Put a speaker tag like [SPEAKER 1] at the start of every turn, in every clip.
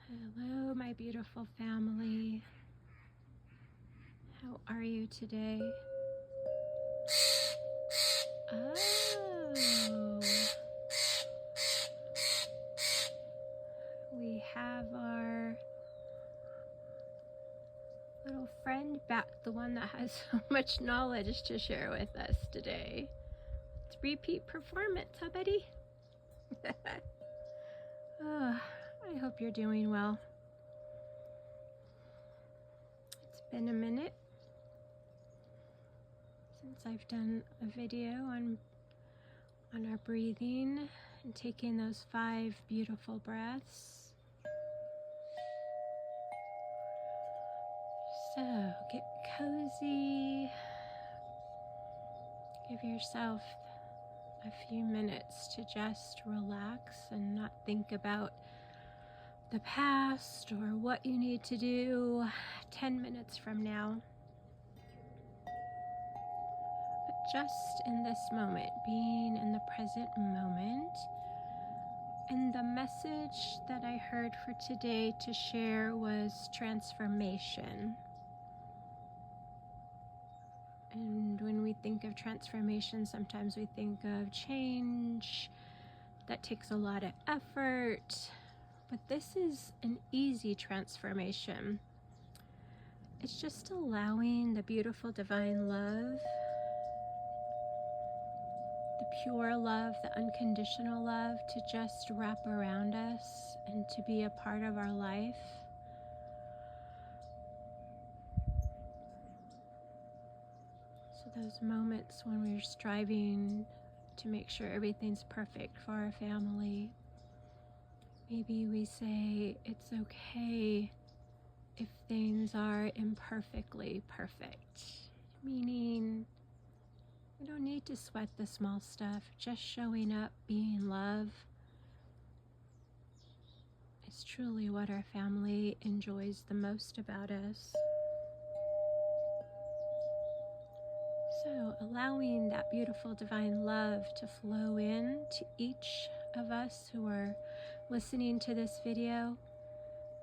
[SPEAKER 1] Hello, my beautiful family. How are you today? Oh, we have our little friend back, the one that has so much knowledge to share with us today. It's repeat performance, huh, buddy? Oh, I hope you're doing well. It's been a minute since I've done a video on our breathing and taking those 5 beautiful breaths. So get cozy, give yourself a few minutes to just relax and not think about the past or what you need to do 10 minutes from now. But just in this moment, being in the present moment. And the message that I heard for today to share was transformation. And when we think of transformation, sometimes we think of change that takes a lot of effort. But this is an easy transformation. It's just allowing the beautiful divine love, the pure love, the unconditional love to just wrap around us and to be a part of our life. So those moments when we're striving to make sure everything's perfect for our family, maybe we say it's okay if things are imperfectly perfect, meaning we don't need to sweat the small stuff. Just showing up, being love is truly what our family enjoys the most about us. So allowing that beautiful divine love to flow in to each of us who are listening to this video.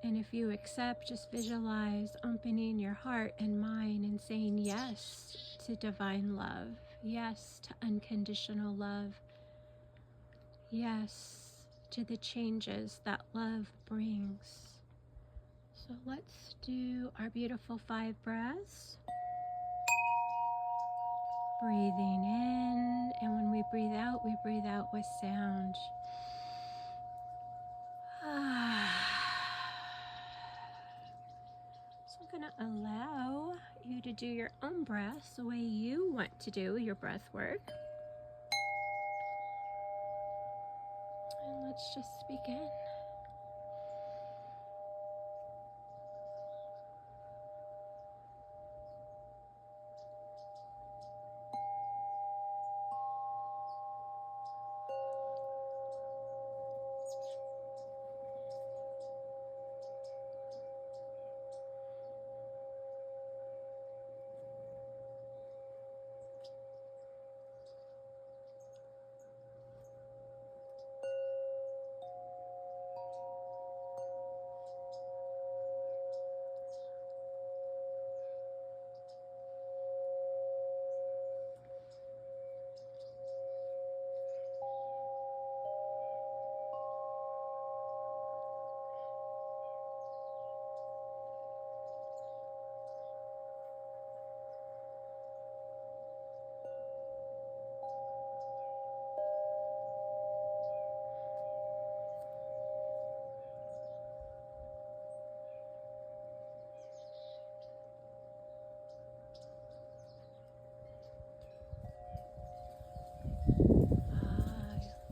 [SPEAKER 1] And if you accept, just visualize opening your heart and mind and saying yes to divine love, yes to unconditional love, yes to the changes that love brings. So let's do our beautiful 5 breaths. Breathing in, and when we breathe out with sound. So I'm going to allow you to do your own breaths the way you want to do your breath work. And let's just begin.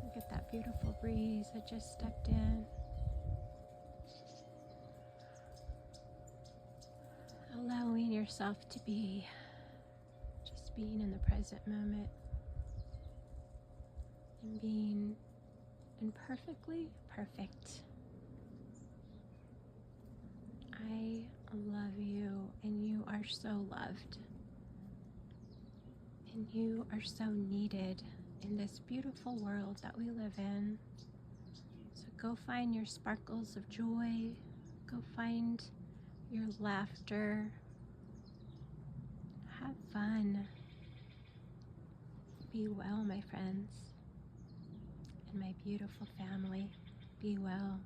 [SPEAKER 1] Look at that beautiful breeze that just stepped in. Allowing yourself to be just being in the present moment and being imperfectly perfect. I love you, and you are so loved, and you are so needed in this beautiful world that we live in. So go find your sparkles of joy, Go find your laughter. Have fun. Be well, my friends, and my beautiful family. Be well.